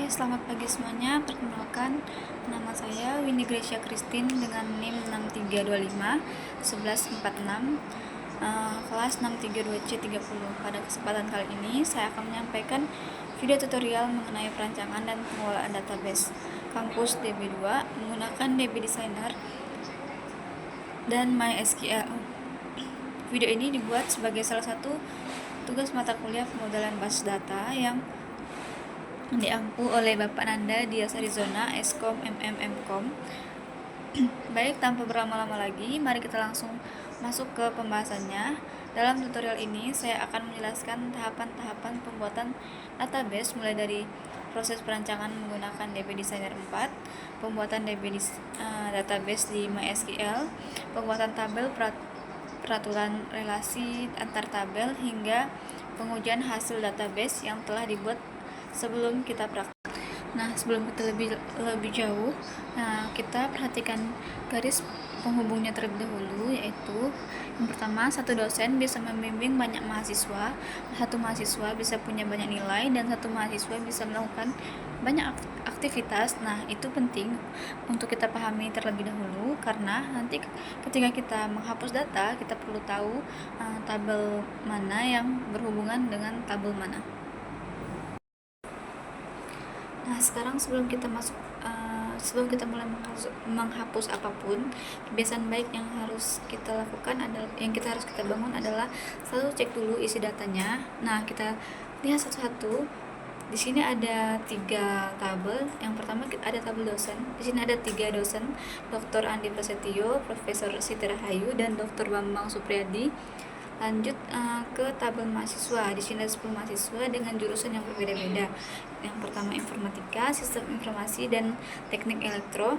Oke, selamat pagi semuanya. Perkenalkan, nama saya Winnie Gracia Christine dengan NIM 6325 1146, kelas 632C30. Pada kesempatan kali ini, saya akan menyampaikan video tutorial mengenai perancangan dan pengelolaan database kampus DB2 menggunakan DB Designer dan MySQL. Video ini dibuat sebagai salah satu tugas mata kuliah pemodelan basis data yang diampu oleh Bapak Nanda Dias Arizona, Eskom MMM.Com. Baik, tanpa berlama-lama lagi, mari kita langsung masuk ke pembahasannya. Dalam tutorial ini, saya akan menjelaskan tahapan-tahapan pembuatan database mulai dari proses perancangan menggunakan DB Designer 4, pembuatan database di MySQL, pembuatan tabel peraturan relasi antar tabel, hingga pengujian hasil database yang telah dibuat sebelum kita praktik. Nah, sebelum kita lebih jauh, kita perhatikan garis penghubungnya terlebih dahulu, yaitu yang pertama, satu dosen bisa membimbing banyak mahasiswa, satu mahasiswa bisa punya banyak nilai, dan satu mahasiswa bisa melakukan banyak aktivitas. Nah, itu penting untuk kita pahami terlebih dahulu, karena nanti ketika kita menghapus data, kita perlu tahu tabel mana yang berhubungan dengan tabel mana. Nah, sekarang sebelum kita mulai menghapus apapun, kebiasaan baik yang harus kita lakukan harus kita bangun adalah selalu cek dulu isi datanya. Nah, kita lihat satu-satu. Di sini ada 3 tabel. Yang pertama ada tabel dosen. Di sini ada 3 dosen, Dr. Andi Prasetyo, Profesor Siti Rahayu, dan Dr. Bambang Supriyadi. Lanjut ke tabel mahasiswa. Di sini ada 10 mahasiswa dengan jurusan yang berbeda-beda. Yang pertama informatika, sistem informasi, dan teknik elektro,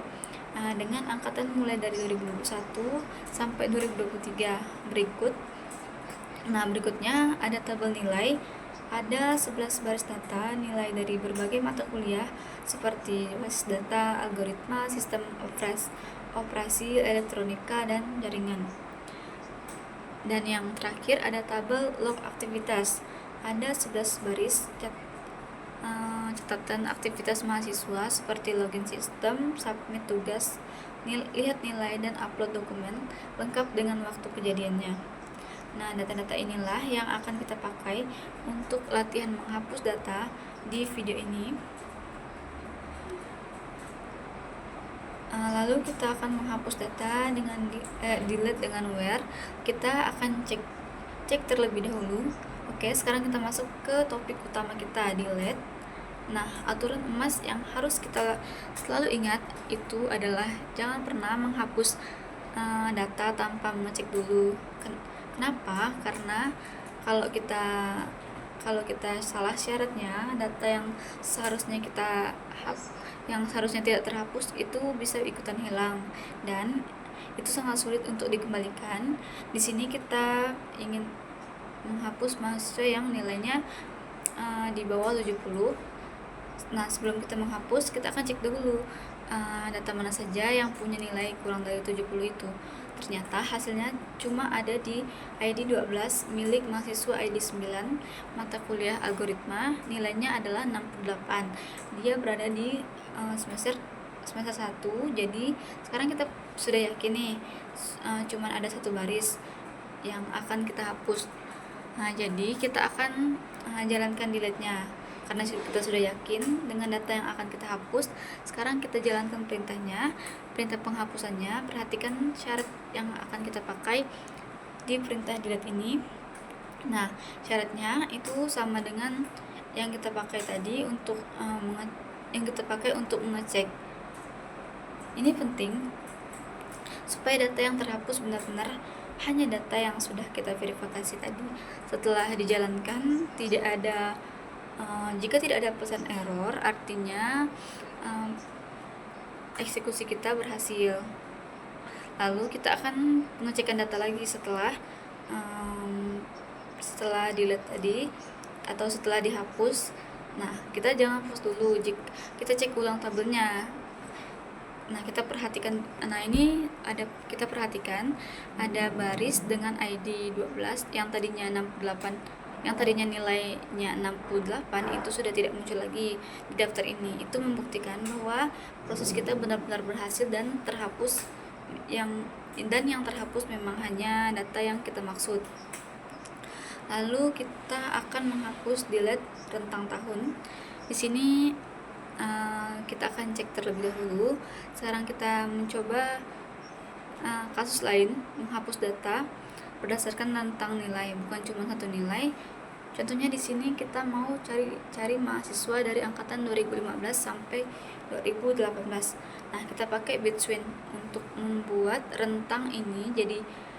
dengan angkatan mulai dari 2021 sampai 2023. Berikutnya ada tabel nilai. Ada 11 baris data nilai dari berbagai mata kuliah seperti basis data, algoritma, sistem operasi elektronika, dan jaringan. Dan yang terakhir ada tabel log aktivitas. Ada 11 baris catatan aktivitas mahasiswa seperti login sistem, submit tugas, lihat nilai, dan upload dokumen lengkap dengan waktu kejadiannya. Nah, data-data inilah yang akan kita pakai untuk latihan menghapus data di video ini. Lalu kita akan menghapus data dengan delete dengan where. Kita akan cek terlebih dahulu. Oke, sekarang kita masuk ke topik utama kita, delete. Nah, aturan emas yang harus kita selalu ingat itu adalah jangan pernah menghapus data tanpa mengecek dulu. Kenapa? Karena kalau kita salah syaratnya, data yang seharusnya tidak terhapus itu bisa ikutan hilang, dan itu sangat sulit untuk dikembalikan. Di sini kita ingin menghapus mahasiswa yang nilainya di bawah 70. Nah, sebelum kita menghapus, kita akan cek dulu data mana saja yang punya nilai kurang dari 70 itu. Ternyata hasilnya cuma ada di ID 12 milik mahasiswa ID 9 mata kuliah algoritma, nilainya adalah 68. Dia berada di semester 1. Jadi sekarang kita sudah yakin nih, cuma ada satu baris yang akan kita hapus. Nah, jadi kita akan jalankan delete-nya. Karena kita sudah yakin dengan data yang akan kita hapus, sekarang kita jalankan perintahnya, perintah penghapusannya. Perhatikan syarat yang akan kita pakai di perintah delete ini. Nah, syaratnya itu sama dengan yang kita pakai tadi untuk mengecek. Ini penting supaya data yang terhapus benar-benar hanya data yang sudah kita verifikasi tadi. Setelah dijalankan, jika tidak ada pesan error, artinya eksekusi kita berhasil. Lalu kita akan mengecekkan data lagi setelah delete tadi atau setelah dihapus. Nah, kita jangan hapus dulu, kita cek ulang tabelnya. Nah, kita perhatikan ada baris dengan ID 12 yang tadinya 68 yang tadinya nilainya 68 itu sudah tidak muncul lagi di daftar ini. Itu membuktikan bahwa proses kita benar-benar berhasil dan terhapus yang terhapus memang hanya data yang kita maksud. Lalu kita akan menghapus delete rentang tahun. Di sini kita akan cek terlebih dahulu. Sekarang kita mencoba kasus lain, menghapus data berdasarkan rentang nilai, bukan cuma satu nilai. Contohnya di sini kita mau cari mahasiswa dari angkatan 2015 sampai 2018. Nah, kita pakai Between untuk membuat rentang ini.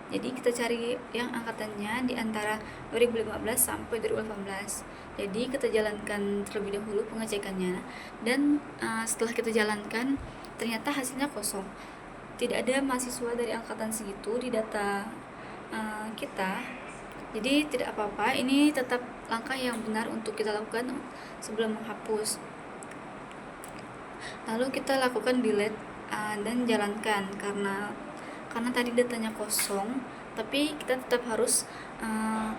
Jadi kita cari yang angkatannya di antara 2015 sampai 2018. Jadi kita jalankan terlebih dahulu pengecekannya, dan setelah kita jalankan ternyata hasilnya kosong. Tidak ada mahasiswa dari angkatan segitu di data kita. Jadi tidak apa-apa, ini tetap langkah yang benar untuk kita lakukan sebelum menghapus. Lalu kita lakukan delete dan jalankan, karena tadi datanya kosong, tapi kita tetap harus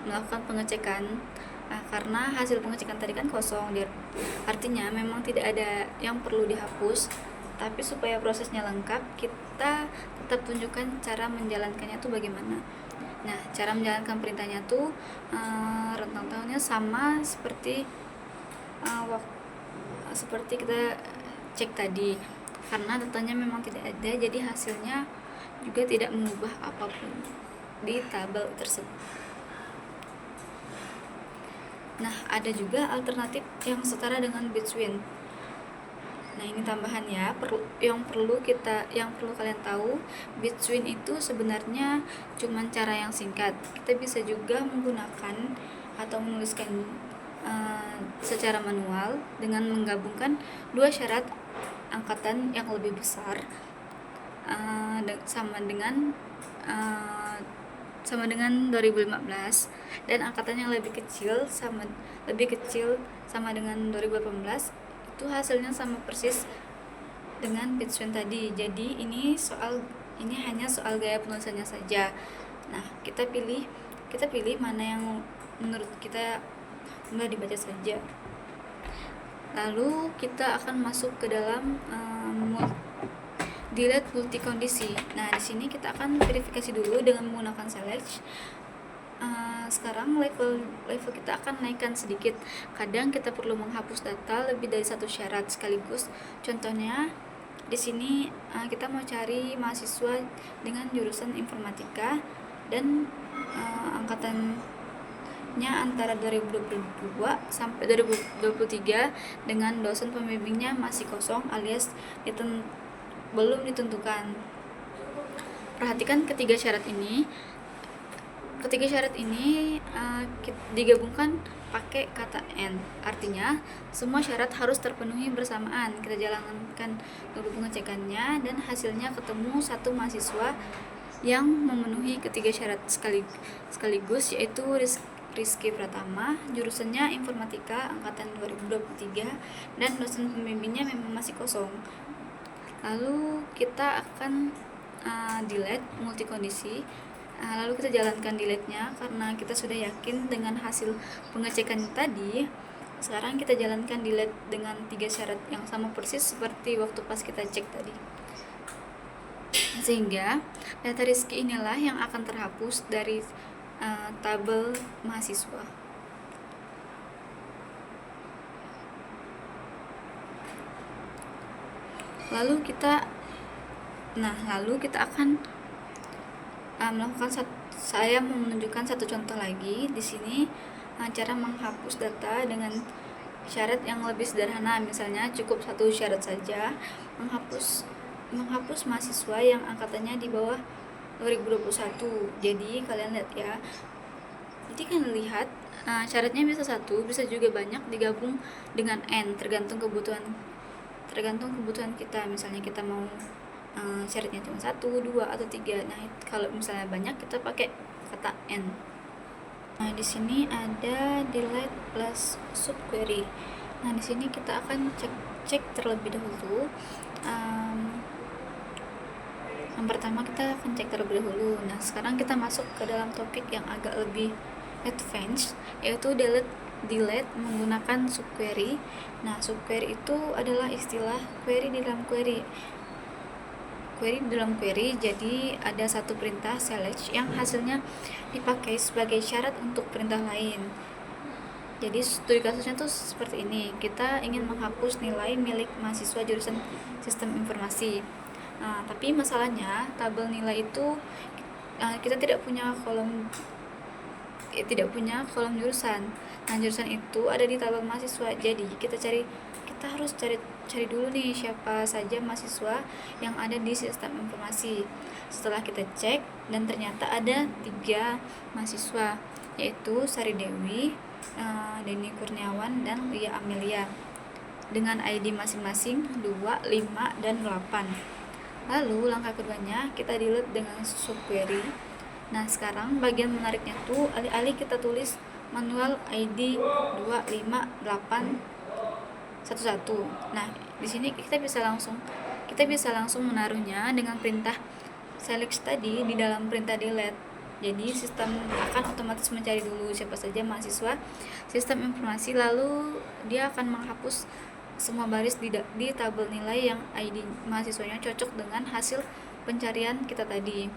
melakukan pengecekan karena hasil pengecekan tadi kan kosong. Artinya memang tidak ada yang perlu dihapus, tapi supaya prosesnya lengkap, kita tetap tunjukkan cara menjalankannya tuh bagaimana. Nah, cara menjalankan perintahnya tuh rentang tahunnya sama seperti seperti kita cek tadi. Karena datanya memang tidak ada, jadi hasilnya juga tidak mengubah apapun di tabel tersebut. Nah, ada juga alternatif yang setara dengan Between. Nah, ini tambahan ya, yang perlu kalian tahu, Between itu sebenarnya cuma cara yang singkat. Kita bisa juga menggunakan atau menuliskan secara manual dengan menggabungkan dua syarat angkatan yang lebih besar sama dengan 2015, dan angkatan yang lebih kecil sama dengan 2018. Itu hasilnya sama persis dengan Between tadi. Jadi ini hanya soal gaya penulisannya saja. Nah, kita pilih mana yang menurut kita mudah dibaca saja. Lalu kita akan masuk ke dalam delete multi kondisi. Nah, di sini kita akan verifikasi dulu dengan menggunakan select. Sekarang level kita akan naikkan sedikit. Kadang kita perlu menghapus data lebih dari satu syarat sekaligus. Contohnya di sini kita mau cari mahasiswa dengan jurusan informatika dan angkatannya antara 2022 sampai 2023 dengan dosen pembimbingnya masih kosong alias belum ditentukan. Perhatikan ketiga syarat ini digabungkan pakai kata and. Artinya semua syarat harus terpenuhi bersamaan. Kita jalankan dulu pengecekannya, dan hasilnya ketemu satu mahasiswa yang memenuhi ketiga syarat sekaligus, yaitu Rizky Pratama, jurusannya informatika angkatan 2023, dan dosen pembimbingnya memang masih kosong. Lalu kita akan delete multi kondisi. Lalu kita jalankan delete-nya karena kita sudah yakin dengan hasil pengecekan tadi. Sekarang kita jalankan delete dengan 3 syarat yang sama persis seperti waktu pas kita cek tadi. Sehingga data Rizky inilah yang akan terhapus dari tabel mahasiswa. Lalu kita akan saya mau menunjukkan satu contoh lagi di sini, cara menghapus data dengan syarat yang lebih sederhana. Misalnya cukup satu syarat saja, menghapus mahasiswa yang angkatannya di bawah 2021. Jadi kalian lihat ya. Jadi kalian lihat syaratnya bisa satu, bisa juga banyak digabung dengan n, tergantung kebutuhan kita. Misalnya kita mau syaratnya cuma 1, 2, atau 3. Nah, kalau misalnya banyak kita pakai kata n. Nah, di sini ada delete plus subquery. Nah, di sini kita akan cek terlebih dahulu. Yang pertama kita akan cek terlebih dahulu. Nah, sekarang kita masuk ke dalam topik yang agak lebih advance, yaitu delete menggunakan subquery. Nah, subquery itu adalah istilah query di dalam query. Jadi ada satu perintah select yang hasilnya dipakai sebagai syarat untuk perintah lain. Jadi studi kasusnya tuh seperti ini. Kita ingin menghapus nilai milik mahasiswa jurusan sistem informasi. Nah, tapi masalahnya tabel nilai itu kita tidak punya kolom jurusan. Nah, jurusan itu ada di tabel mahasiswa. Jadi kita harus cari dulu nih siapa saja mahasiswa yang ada di sistem informasi. Setelah kita cek dan ternyata ada 3 mahasiswa, yaitu Sari Dewi, Denny Kurniawan, dan Lia Amelia dengan ID masing-masing 2, 5, dan 8. Lalu langkah keduanya kita delete dengan subquery. Nah, sekarang bagian menariknya tuh alih-alih kita tulis manual ID 2, 5, 8, 11. Nah, di sini kita bisa langsung menaruhnya dengan perintah select tadi di dalam perintah delete. Jadi sistem akan otomatis mencari dulu siapa saja mahasiswa sistem informasi, lalu dia akan menghapus semua baris di tabel nilai yang ID mahasiswanya cocok dengan hasil pencarian kita tadi.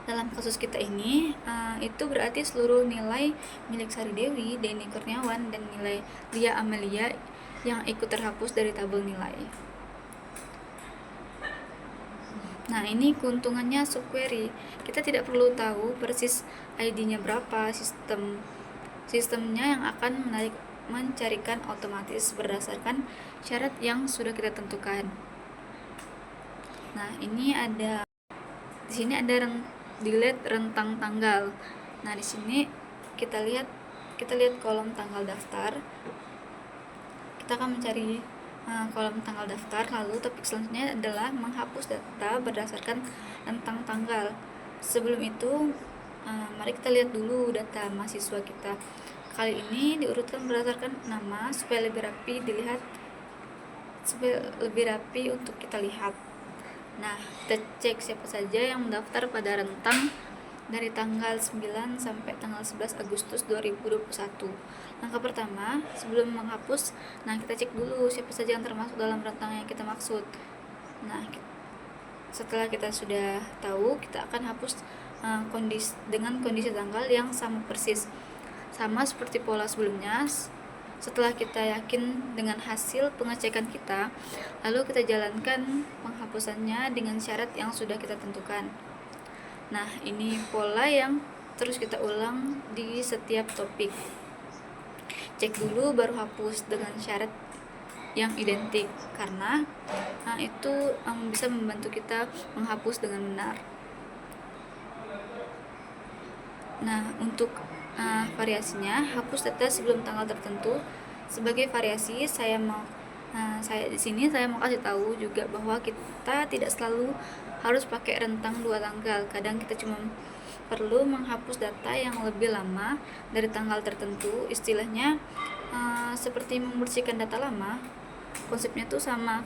Dalam kasus kita ini, itu berarti seluruh nilai milik Sari Dewi, Denny Kurniawan, dan nilai Lia Amelia yang ikut terhapus dari tabel nilai. Nah, ini keuntungannya subquery. Kita tidak perlu tahu persis ID-nya berapa, sistemnya yang akan mencarikan otomatis berdasarkan syarat yang sudah kita tentukan. Nah, di sini ada delete rentang tanggal. Nah, di sini kita lihat kolom tanggal daftar. Kita akan mencari kolom tanggal daftar, lalu topik selanjutnya adalah menghapus data berdasarkan rentang tanggal. Sebelum itu, mari kita lihat dulu data mahasiswa kita. Kali ini diurutkan berdasarkan nama supaya lebih rapi untuk kita lihat. Nah, kita cek siapa saja yang mendaftar pada rentang dari tanggal 9 sampai tanggal 11 Agustus 2021. Langkah pertama, sebelum menghapus, kita cek dulu siapa saja yang termasuk dalam rentang yang kita maksud. Nah, setelah kita sudah tahu, kita akan hapus dengan kondisi tanggal yang sama persis, sama seperti pola sebelumnya. Setelah kita yakin dengan hasil pengecekan kita, lalu kita jalankan penghapusannya dengan syarat yang sudah kita tentukan. Nah, ini pola yang terus kita ulang di setiap topik. Cek dulu baru hapus dengan syarat yang identik, karena itu bisa membantu kita menghapus dengan benar. Nah, untuk variasinya, hapus data sebelum tanggal tertentu. Sebagai variasi, saya mau kasih tahu juga bahwa kita tidak selalu harus pakai rentang 2 tanggal. Kadang kita cuma perlu menghapus data yang lebih lama dari tanggal tertentu. Istilahnya seperti membersihkan data lama. Konsepnya tuh sama,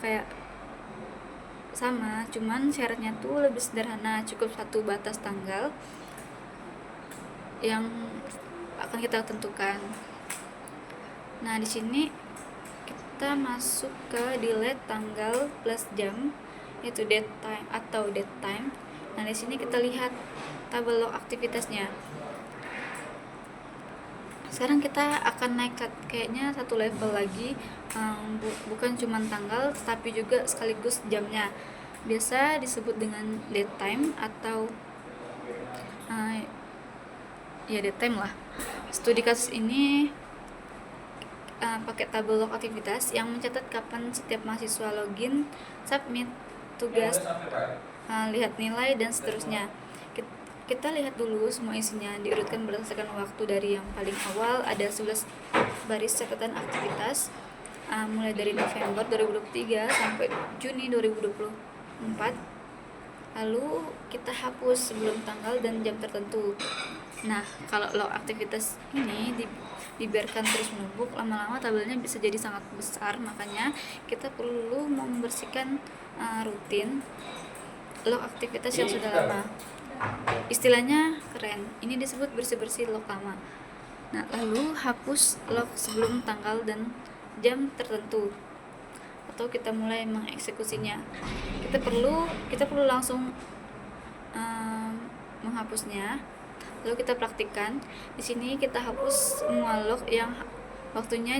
cuman syaratnya tuh lebih sederhana. Cukup 1 batas tanggal yang akan kita tentukan. Nah, di sini kita masuk ke delete tanggal plus jam, yaitu date time. Nah, di sini kita lihat tabel log aktivitasnya. Sekarang kita akan naik kayaknya 1 level lagi, bukan cuma tanggal tapi juga sekaligus jamnya. Biasa disebut dengan date time atau date time lah. Studi kasus ini pakai tabel log aktivitas yang mencatat kapan setiap mahasiswa login, submit tugas, lihat nilai, dan seterusnya. Kita lihat dulu semua isinya, diurutkan berdasarkan waktu dari yang paling awal. Ada 11 baris catatan aktivitas, mulai dari November 2023 sampai Juni 2024. Lalu kita hapus sebelum tanggal dan jam tertentu. Nah, kalau log aktivitas ini dibiarkan terus menumpuk, lama-lama tabelnya bisa jadi sangat besar. Makanya kita perlu membersihkan rutin log aktivitas yang sudah lama. istilahnya keren, ini disebut bersih-bersih log lama. Nah, lalu hapus log sebelum tanggal dan jam tertentu atau kita mulai mengeksekusinya. Kita perlu langsung menghapusnya. Lalu kita praktikkan. Di sini kita hapus semua log yang waktunya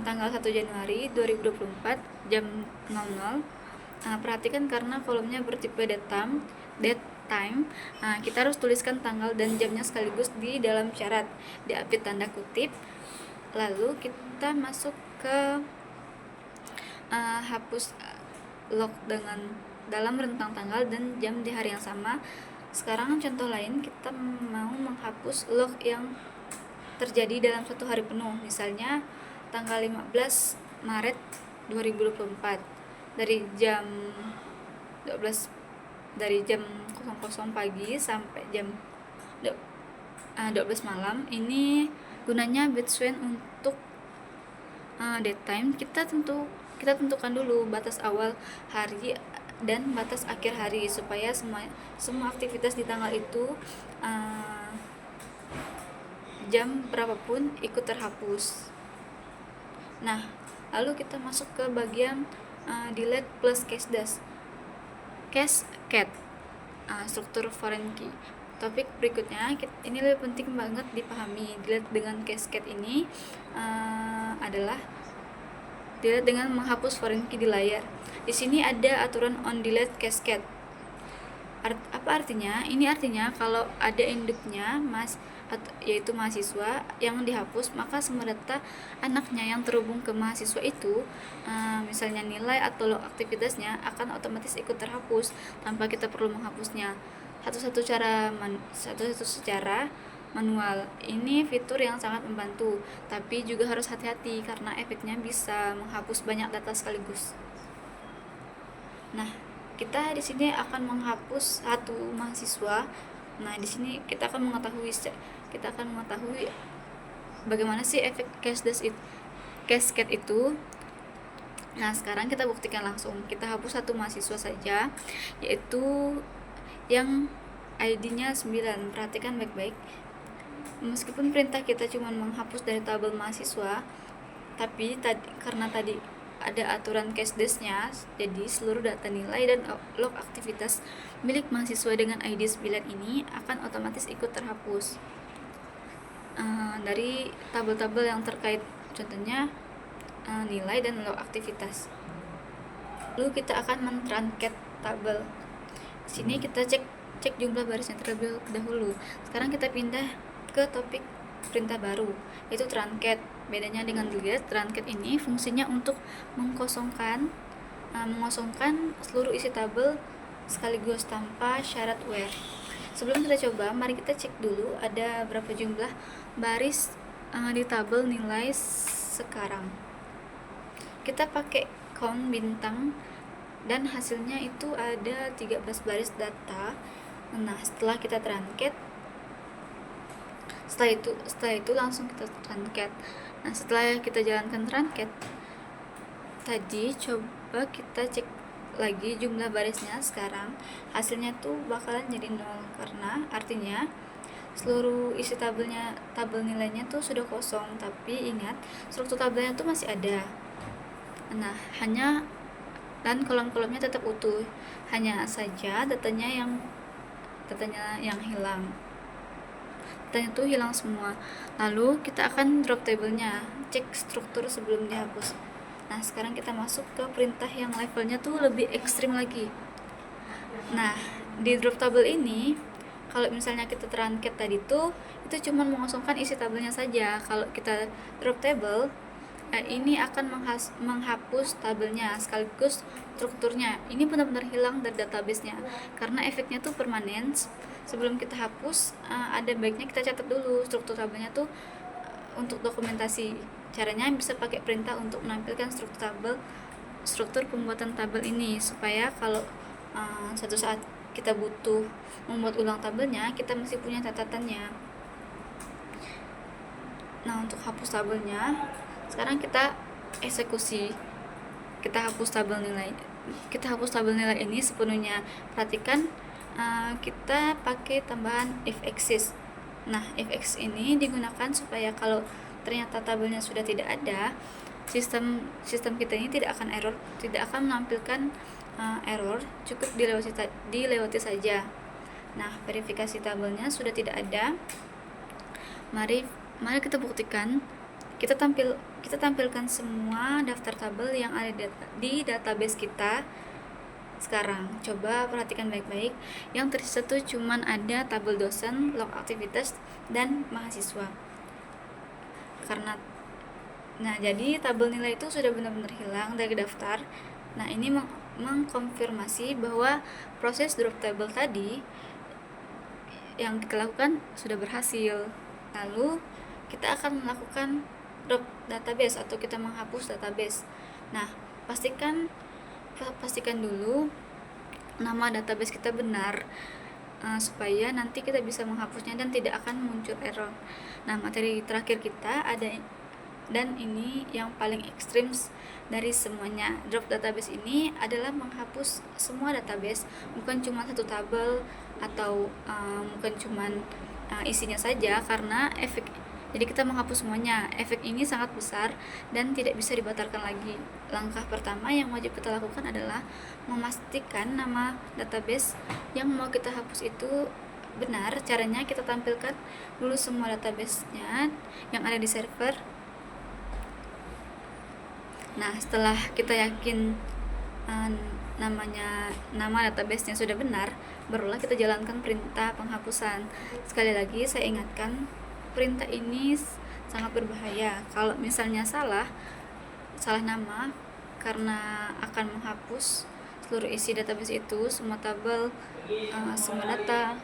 tanggal 1 Januari 2024 jam 00. Perhatikan karena kolomnya bertipe date time. Kita harus tuliskan tanggal dan jamnya sekaligus di dalam syarat, diapit tanda kutip. Lalu kita masuk ke hapus log dalam rentang tanggal dan jam di hari yang sama. Sekarang contoh lain, kita mau menghapus log yang terjadi dalam satu hari penuh, misalnya tanggal 15 Maret 2024 dari jam 12 dari jam 00 pagi sampai jam 12 malam. Ini gunanya Bitswan untuk date time. Kita tentukan dulu batas awal hari dan batas akhir hari supaya semua aktivitas di tanggal itu jam berapapun ikut terhapus. Nah, lalu kita masuk ke bagian delete plus cascade, struktur foreign key. Topik berikutnya, ini lebih penting banget dipahami. Delete dengan cascade ini adalah delete dengan menghapus foreign key di layar. Di sini ada aturan on delete cascade. Apa artinya? Ini artinya kalau ada induknya yaitu mahasiswa yang dihapus, maka semua data anaknya yang terhubung ke mahasiswa itu, misalnya nilai atau log aktivitasnya, akan otomatis ikut terhapus tanpa kita perlu menghapusnya. Satu-satu secara manual. Ini fitur yang sangat membantu, tapi juga harus hati-hati karena efeknya bisa menghapus banyak data sekaligus. Nah, kita di sini akan menghapus satu mahasiswa. Nah, di sini kita akan mengetahui bagaimana sih efek cascade itu. Nah, sekarang kita buktikan langsung. Kita hapus satu mahasiswa saja, yaitu yang ID-nya 9. Perhatikan baik-baik. Meskipun perintah kita cuma menghapus dari tabel mahasiswa, tapi karena tadi ada aturan cascade-nya, jadi seluruh data nilai dan log aktivitas milik mahasiswa dengan ID 9 ini akan otomatis ikut terhapus dari tabel-tabel yang terkait, contohnya nilai dan log aktivitas. Lalu kita akan men-truncate tabel. Di sini kita cek jumlah barisnya terlebih dahulu. Sekarang kita pindah ke topik perintah baru, yaitu truncate. Bedanya dengan delete, truncate ini fungsinya untuk mengosongkan seluruh isi tabel sekaligus tanpa syarat where. Sebelum kita coba, mari kita cek dulu ada berapa jumlah baris di tabel nilai sekarang. Kita pakai count bintang dan hasilnya itu ada 13 baris data. Nah, setelah kita truncate, setelah itu langsung kita truncate. Nah, setelah kita jalankan truncate tadi, coba kita cek lagi jumlah barisnya. Sekarang hasilnya tuh bakalan jadi 0, karena artinya seluruh isi tabel nilainya tuh sudah kosong, tapi ingat struktur tabelnya tuh masih ada. Nah, dan kolom-kolomnya tetap utuh, hanya saja datanya yang hilang. Datanya tuh hilang semua. Lalu kita akan drop tabelnya, cek struktur sebelum dihapus. Nah, sekarang kita masuk ke perintah yang levelnya tuh lebih ekstrim lagi. Nah, di drop table ini, kalau misalnya kita truncate tadi tuh, itu cuma mengosongkan isi tabelnya saja. Kalau kita drop table, ini akan menghapus tabelnya sekaligus strukturnya. Ini benar-benar hilang dari database-nya karena efeknya tuh permanen. Sebelum kita hapus, ada baiknya kita catat dulu struktur tabelnya tuh untuk dokumentasi. Caranya bisa pakai perintah untuk menampilkan struktur pembuatan tabel ini, supaya kalau suatu saat kita butuh membuat ulang tabelnya, kita masih punya catatannya. Nah, untuk hapus tabelnya, sekarang kita eksekusi. Kita hapus tabel nilai ini sepenuhnya. Perhatikan kita pakai tambahan if exists. Nah, if exists ini digunakan supaya kalau ternyata tabelnya sudah tidak ada, sistem kita ini tidak akan menampilkan error, cukup dilewati saja. Nah, verifikasi tabelnya sudah tidak ada. Mari kita buktikan. Kita tampilkan semua daftar tabel yang ada di database kita sekarang. Coba perhatikan baik-baik. Yang tersisa tuh cuman ada tabel dosen, log aktivitas, dan mahasiswa. Jadi tabel nilai itu sudah benar-benar hilang dari daftar. Nah, ini mengkonfirmasi bahwa proses drop table tadi yang kita lakukan sudah berhasil. Lalu kita akan melakukan drop database atau kita menghapus database. Nah, pastikan dulu nama database kita benar, supaya nanti kita bisa menghapusnya dan tidak akan muncul error. Nah, materi terakhir kita ada, dan ini yang paling ekstrim dari semuanya. Drop database ini adalah menghapus semua database, bukan cuma satu tabel atau bukan cuma isinya saja, karena jadi kita menghapus semuanya. Efek ini sangat besar dan tidak bisa dibatalkan lagi. Langkah pertama yang wajib kita lakukan adalah memastikan nama database yang mau kita hapus itu benar. Caranya kita tampilkan dulu semua database-nya yang ada di server. Nah, setelah kita yakin nama database-nya sudah benar, barulah kita jalankan perintah penghapusan. Sekali lagi saya ingatkan, perintah ini sangat berbahaya. Kalau misalnya salah nama, karena akan menghapus seluruh isi database itu, semua tabel, semua data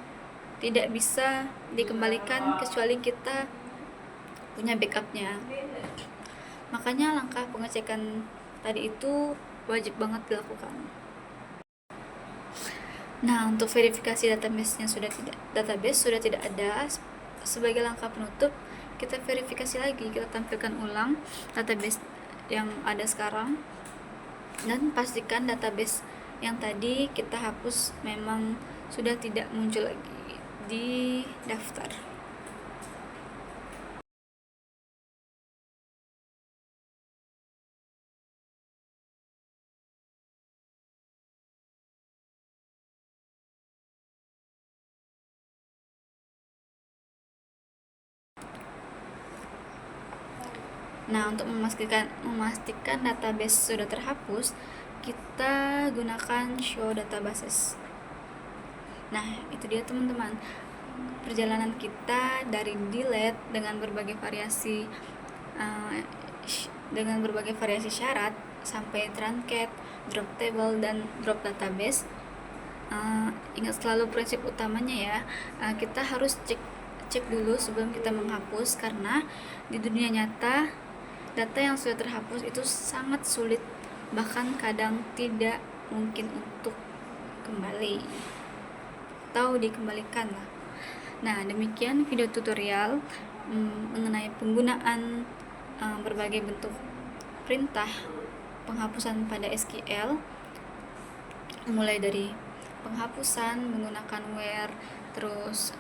tidak bisa dikembalikan kecuali kita punya backupnya. Makanya langkah pengecekan tadi itu wajib banget dilakukan. Nah, untuk verifikasi database sudah tidak ada, sebagai langkah penutup kita verifikasi lagi, kita tampilkan ulang database yang ada sekarang dan pastikan database yang tadi kita hapus memang sudah tidak muncul lagi di daftar. Nah, untuk memastikan database sudah terhapus, kita gunakan show databases. Nah, itu dia teman-teman, perjalanan kita dari delete dengan berbagai variasi syarat sampai truncat, drop table, dan drop database. Ingat selalu prinsip utamanya ya, kita harus cek dulu sebelum kita menghapus, karena di dunia nyata data yang sudah terhapus itu sangat sulit, bahkan kadang tidak mungkin untuk kembali atau dikembalikan lah. Nah, demikian video tutorial mengenai penggunaan berbagai bentuk perintah penghapusan pada SQL, mulai dari penghapusan menggunakan where, terus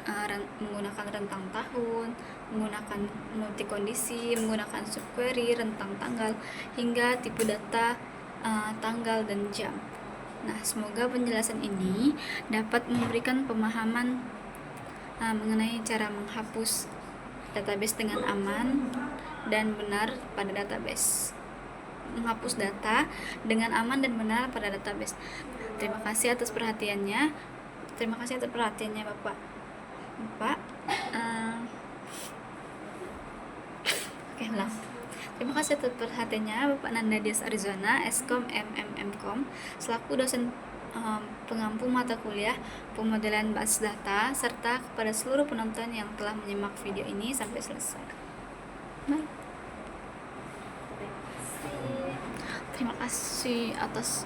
menggunakan rentang tahun, menggunakan multikondisi, menggunakan subquery, rentang tanggal, hingga tipe data tanggal dan jam. Nah, semoga penjelasan ini dapat memberikan pemahaman mengenai cara menghapus database dengan aman dan benar pada database. Menghapus data dengan aman dan benar pada database. Terima kasih atas perhatiannya. Bapak. Terima kasih atas perhatiannya Bapak Nanda Dias Arizona, Eskom MMM.com, selaku dosen pengampu mata kuliah pemodelan basis data, serta kepada seluruh penonton yang telah menyimak video ini sampai selesai. Terima kasih atas